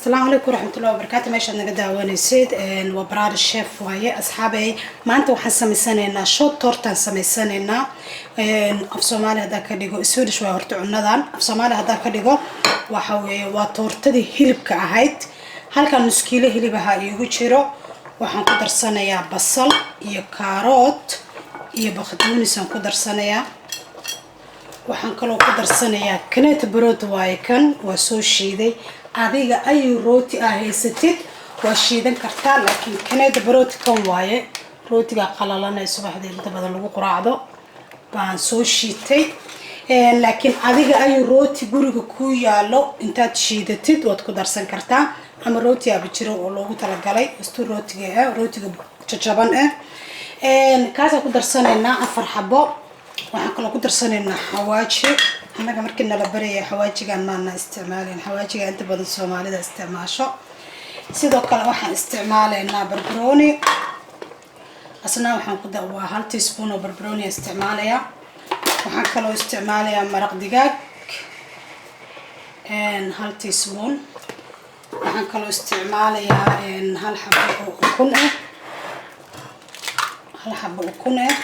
السلام عليكم ورحمة الله وبركاته. ماشي أنا قد ونسيت وبراد الشيف وهي أصحابي ما أنتوا حسمي سنة شو تورتان سمي سنة في سومالي هذا كديجو السود شوي هرتو النظام في سومالي هذا كديجو وحوي وتورتدي هلب كعهيد هل كان مسكيلة هلب هاي يجيرو وحنقدر سنة يا بصل يا كاروت يا بخدونس هنقدر سنة يا waxaan kaloo ku darsanayaa kaneet brood waaye kan waa soo shiiday adiga ay rooti ah haysatid waa shiidan kartaa laakiin kaneet brood kan waaye rootiga qalalan ee subaxdii inta badan lagu quraacdo baan soo shiitay laakiin adiga ay rooti guriga ku yaalo intaad shiidatid waad ku darsan kartaa ama rooti aad jiro oo loogu talagalay istu rootiga jajaban kaas ku darsanaynaa 4 xabo waxaan kala ku darsanaynaa xawaaji anaga markii nala barayay xawaajigan maana isticmaaleen xawaajiga inta badan Soomaalida isticmaasho sidoo kale waxaan isticmaaleynaa barbarooni asna waxaan ku daawaa 1 teaspoon oo barbarooni isticmaalaya waxaan kaloo isticmaalayaa maraq digaag 1 teaspoon waxaan kaloo isticmaalayaa 1 xabo oo ukun ah 1 xabo ukun ah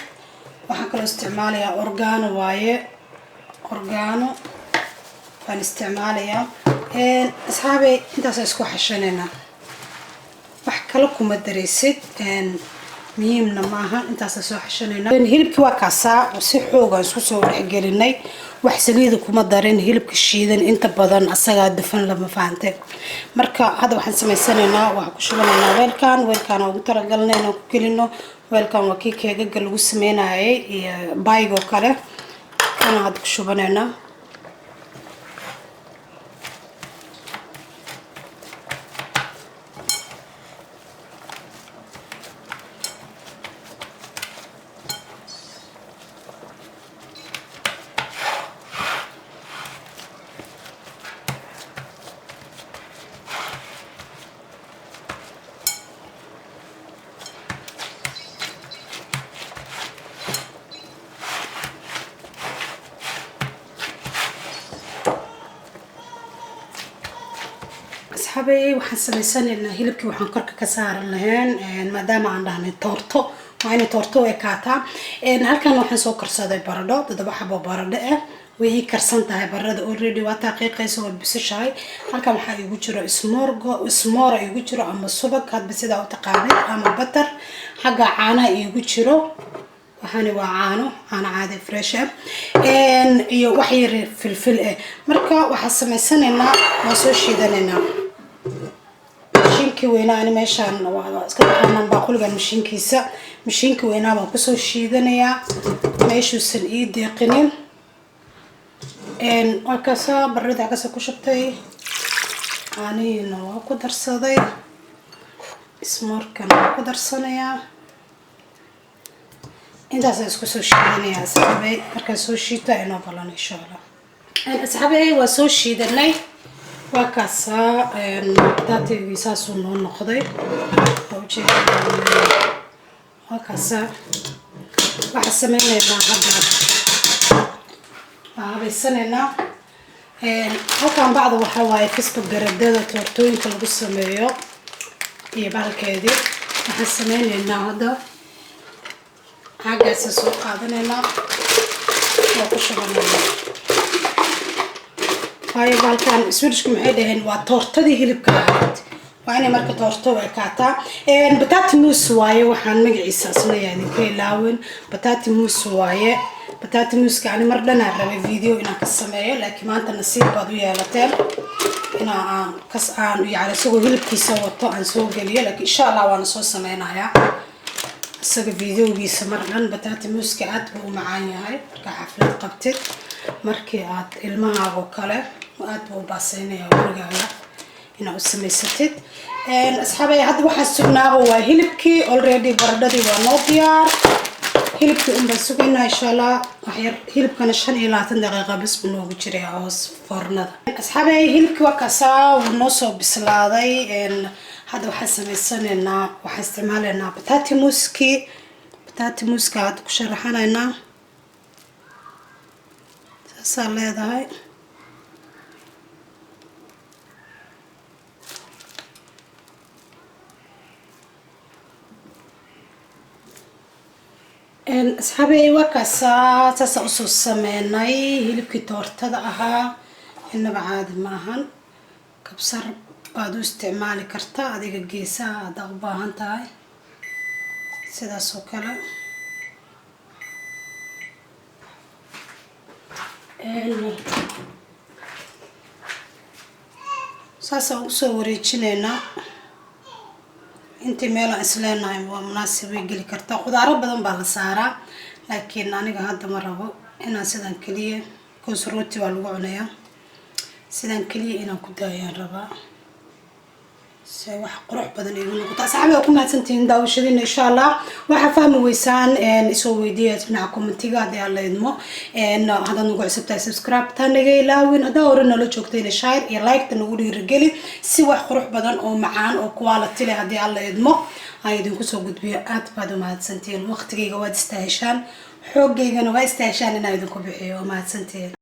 waxaan kaloo isticmaalayaa organo waaye organo waan isticmaalayaa asxaabay intaas isku xashanayna wax kale kuma dareysid muhiimna maaha intaas soo xashanayna hilibki waa kaasaa si xoog ah isku soo dhaxgelinay wax saliid kuma darin hilibka shiidan inta badan asaga dufan lama faante marka hada waxaan sameysanaynaa wax ku shubanaynaa weelkan ugu talagalnay inaan ku gelino weelkan waa kii keega lagu sameeyay iyo baygo kale kana hada ku shubanaynaa أصحابي waxaan sameysanaynaa hilibkii waxaan korka ka saaran lahayn maadaama aan dhahnay toorto waa inay toorto ay kaataa halkan waxaan soo karsaday baradho 7 xabo baradho ah way karsan tahay baradhada already waa taqiiqayso oo bisashay halkan waxa igu jiro ismoora igu jiro ama subag hadba sida u taqaanid ama butter xaga caanaha igu jiro waxaan waa caano caadi fresh ah iyo wax yar filfil ah marka waxaan sameysanaynaa waa soo shiidanaynaa mashiinka weynaa ani meeshan waa iska taqaanaan baaquliga mashiinka weynaa baan ku soo shiidanayaa meeshuusan ii deeqinin waa kaasa barada kaasa ku shubtay aanina waa ku darsaday ismoorkan waa ku darsanayaa intaas isku soo shiidanayaa asxaabay marka soo shiita inoo balan insha Allah asxaabay waa soo shiidanay waa kaasa taatiga saasu noo noqday waa kaasa waxa sameeynaa hadda habaysanayna halkan bacda waxa waaye Facebook garadada toortooyinka lagu sameeyo iyo balkeedii waxaan sameynaynaa hadda حاجة سوق هذا لنا وكشغلنا هاي بالكان سويدشكم عيدهن وتورتدي هلب كعاد وأنا مركة تورتو وكعتا بتات موس واي وحن مجلس أصلا يعني كي لاون بتات موس واي بتات موس كأني مردنا ربي فيديو إنك السماية لكن ما أنت نسيب بعضو يا لتر إنا كس يعني سوق هلب كيسة وطو عن سوق جلية لكن إن شاء الله وأنا سوق سمينا يا isaga videogiisa markan bataati muuska aad buu macaan yahay marka xaflad qabtid markii aad ilmahaaga kale aad buu baasaynaya gurigaaga inaad sameysatid asxaabay hadda waxa sugnaaba waa hilibkii already baradhadii waa noo diyaar hilibkii baan sugaynaa insha Allah waxyar hilibkana 25 daqiiqo bas buu noogu jiray hoos foornada asxaabay hilibkii waa kasaa wuu noo soo bislaaday هذا واحد سميساننا واحد استعمالنا بتاتي موسكي هاد كشرحنا هنا صار لي هاي أصحابي وكاسا تاسا أسوس سميناي هلبكي تورتدا أها إنما عاد معهن كبسر بعدو استعمالي كرتا هذيك الجيسة دغباهن تاي سيدا سوكلا ساسا أسو وريتشنينا انتي ميلا اسلينا ومناسب يجي كرتا خضار بدن بالسارة لكن أنا هذا مرة أنا سيدان كليه كوسروتي والوعنيا سيدان كليه أنا كدايا ربا سوى قروح بدن يقولوا كنت أصحابي أكون هاتنتين داوشين إن شاء الله وحفهم ويسان إن يسوي ديت منعكم انتقاد يا الله يدمو إن هذا نقول سبتاي سبسكرايب تاني لاوين دورنا لو جوكتين شاير يا لايك تنقولي رجالي سوى قروح بدن أو معان أو كواليتي هذه الله يدمو هايدين كسو قد بيئات بعد ما هاتنتين وقت جواد استهشان حوجي جنوا استهشان إن هايدين كبيعي وما هاتنتين